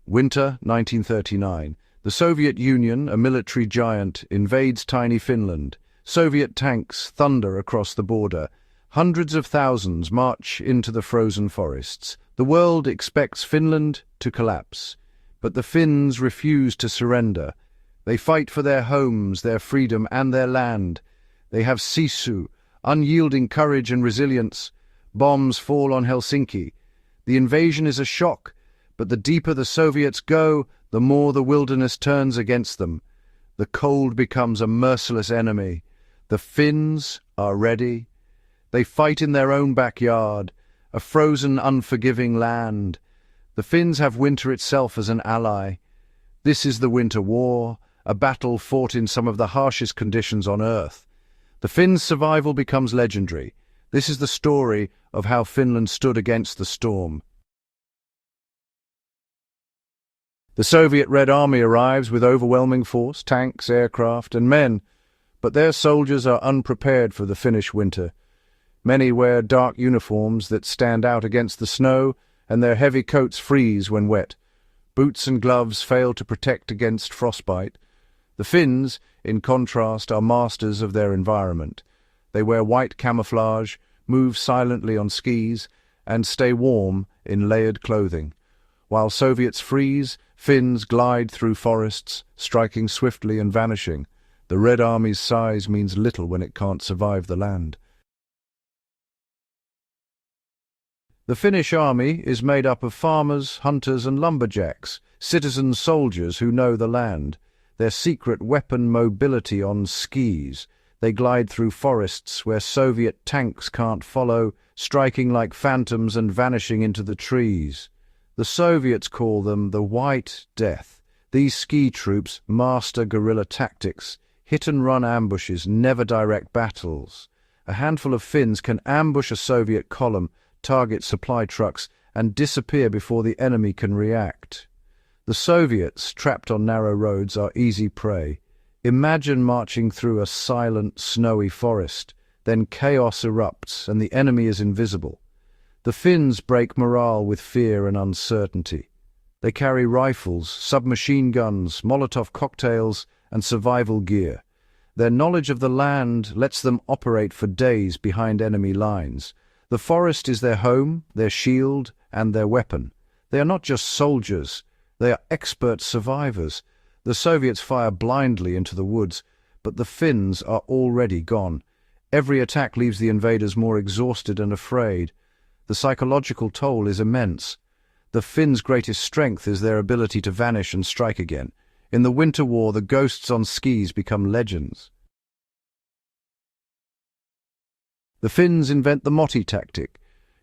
Winter 1939. The Soviet Union, a military giant, invades tiny Finland. Soviet tanks thunder across the border. Hundreds of thousands march into the frozen forests. The world expects Finland to collapse. But the Finns refuse to surrender. They fight for their homes, their freedom, and their land. They have sisu, unyielding courage and resilience. Bombs fall on Helsinki. The invasion is a shock, but the deeper the Soviets go, the more the wilderness turns against them. The cold becomes a merciless enemy. The Finns are ready. They fight in their own backyard, a frozen, unforgiving land. The Finns have winter itself as an ally. This is the Winter War, a battle fought in some of the harshest conditions on Earth. The Finns' survival becomes legendary. This is the story of how Finland stood against the storm. The Soviet Red Army arrives with overwhelming force, tanks, aircraft, and men, but their soldiers are unprepared for the Finnish winter. Many wear dark uniforms that stand out against the snow, and their heavy coats freeze when wet. Boots and gloves fail to protect against frostbite. The Finns, in contrast, are masters of their environment. They wear white camouflage, move silently on skis, and stay warm in layered clothing. While Soviets freeze, Finns glide through forests, striking swiftly and vanishing. The Red Army's size means little when it can't survive the land. The Finnish army is made up of farmers, hunters, and lumberjacks, citizen soldiers who know the land. Their secret weapon mobility on skis. They glide through forests where Soviet tanks can't follow, striking like phantoms and vanishing into the trees. The Soviets call them the White Death. These ski troops master guerrilla tactics, hit-and-run ambushes, never direct battles. A handful of Finns can ambush a Soviet column, target supply trucks, and disappear before the enemy can react. The Soviets, trapped on narrow roads, are easy prey. Imagine marching through a silent, snowy forest. Then chaos erupts, and the enemy is invisible. The Finns break morale with fear and uncertainty. They carry rifles, submachine guns, Molotov cocktails, and survival gear. Their knowledge of the land lets them operate for days behind enemy lines. The forest is their home, their shield, and their weapon. They are not just soldiers, they are expert survivors. The Soviets fire blindly into the woods, but the Finns are already gone. Every attack leaves the invaders more exhausted and afraid. The psychological toll is immense. The Finns' greatest strength is their ability to vanish and strike again. In the Winter War, the ghosts on skis become legends. The Finns invent the Motti tactic,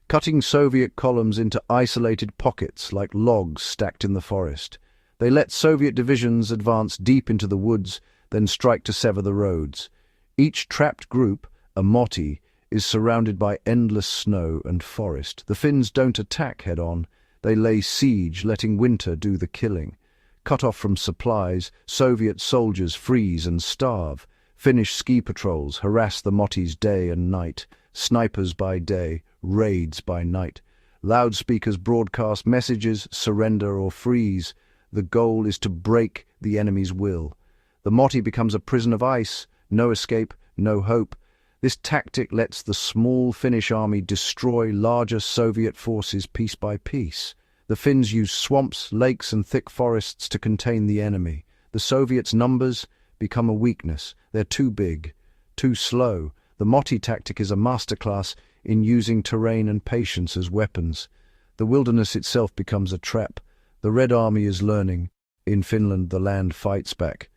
cutting Soviet columns into isolated pockets like logs stacked in the forest. They let Soviet divisions advance deep into the woods, then strike to sever the roads. Each trapped group, a Motti, is surrounded by endless snow and forest. The Finns don't attack head-on. They lay siege, letting winter do the killing. Cut off from supplies, Soviet soldiers freeze and starve. Finnish ski patrols harass the Mottis day and night. Snipers by day, raids by night. Loudspeakers broadcast messages, surrender or freeze. The goal is to break the enemy's will. The Motti becomes a prison of ice, no escape, no hope. This tactic lets the small Finnish army destroy larger Soviet forces piece by piece. The Finns use swamps, lakes, and thick forests to contain the enemy. The Soviets' numbers become a weakness. They're too big, too slow. The Motti tactic is a masterclass in using terrain and patience as weapons. The wilderness itself becomes a trap. The Red Army is learning. In Finland, the land fights back.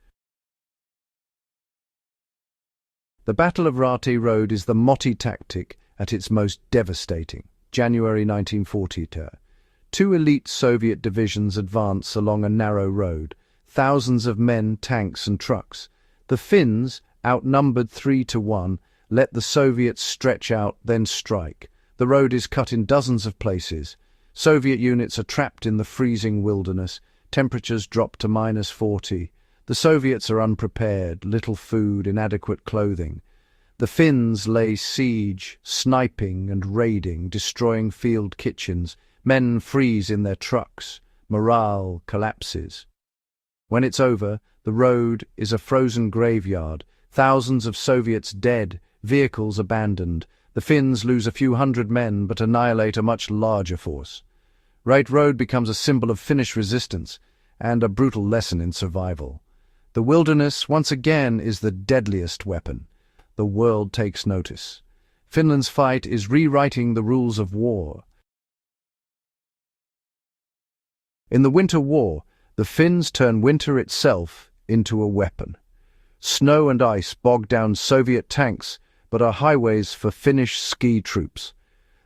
The Battle of Rati Road is the Motti tactic at its most devastating. January 1940. Two elite Soviet divisions advance along a narrow road. Thousands of men, tanks, and trucks. The Finns, outnumbered 3-1, let the Soviets stretch out, then strike. The road is cut in dozens of places. Soviet units are trapped in the freezing wilderness. Temperatures drop to -40. The Soviets are unprepared, little food, inadequate clothing. The Finns lay siege, sniping and raiding, destroying field kitchens. Men freeze in their trucks. Morale collapses. When it's over, the road is a frozen graveyard, thousands of Soviets dead, vehicles abandoned. The Finns lose a few hundred men but annihilate a much larger force. Right Road becomes a symbol of Finnish resistance and a brutal lesson in survival. The wilderness, once again, is the deadliest weapon. The world takes notice. Finland's fight is rewriting the rules of war. In the Winter War, the Finns turn winter itself into a weapon. Snow and ice bog down Soviet tanks, but are highways for Finnish ski troops.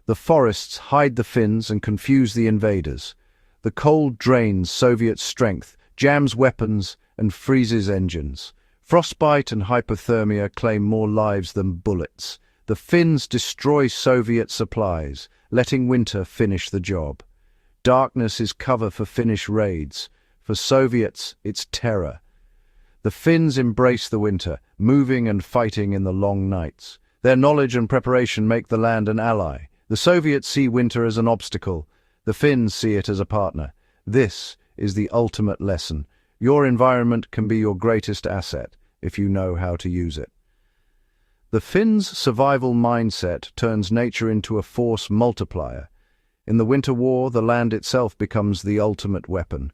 The forests hide the Finns and confuse the invaders. The cold drains Soviet strength, jams weapons, and freezes engines. Frostbite and hypothermia claim more lives than bullets. The Finns destroy Soviet supplies, letting winter finish the job. Darkness is cover for Finnish raids. For Soviets, it's terror. The Finns embrace the winter, moving and fighting in the long nights. Their knowledge and preparation make the land an ally. The Soviets see winter as an obstacle. The Finns see it as a partner. This is the ultimate lesson. Your environment can be your greatest asset if you know how to use it. The Finns' survival mindset turns nature into a force multiplier. In the Winter War, the land itself becomes the ultimate weapon.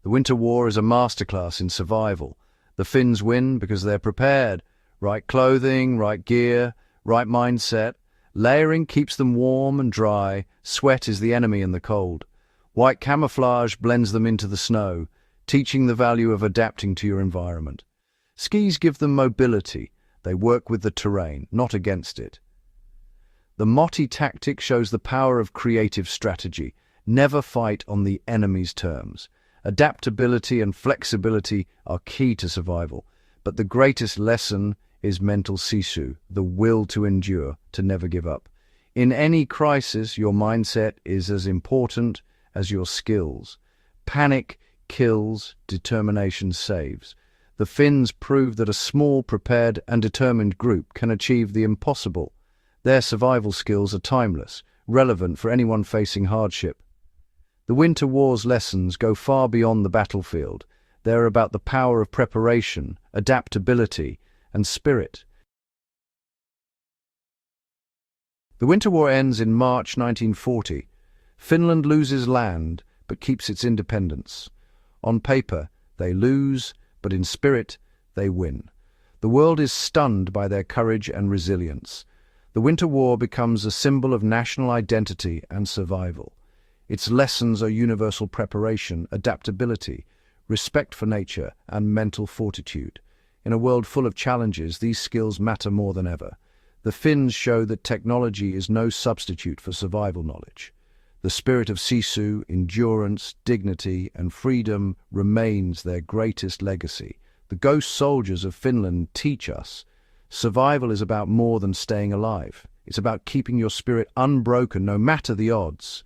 The Winter War is a masterclass in survival. The Finns win because they're prepared. Right clothing, right gear, right mindset. Layering keeps them warm and dry. Sweat is the enemy in the cold. White camouflage blends them into the snow, teaching the value of adapting to your environment. Skis give them mobility. They work with the terrain, not against it. The Motti tactic shows the power of creative strategy. Never fight on the enemy's terms. Adaptability and flexibility are key to survival, but the greatest lesson is mental sisu, the will to endure, to never give up. In any crisis, your mindset is as important as your skills. Panic kills, determination saves. The Finns prove that a small, prepared and determined group can achieve the impossible. Their survival skills are timeless, relevant for anyone facing hardship. The Winter War's lessons go far beyond the battlefield. They're about the power of preparation, adaptability, and spirit. The Winter War ends in March 1940. Finland loses land, but keeps its independence. On paper, they lose, but in spirit, they win. The world is stunned by their courage and resilience. The Winter War becomes a symbol of national identity and survival. Its lessons are universal preparation, adaptability, respect for nature, and mental fortitude. In a world full of challenges, these skills matter more than ever. The Finns show that technology is no substitute for survival knowledge. The spirit of sisu, endurance, dignity, and freedom remains their greatest legacy. The ghost soldiers of Finland teach us survival is about more than staying alive. It's about keeping your spirit unbroken no matter the odds.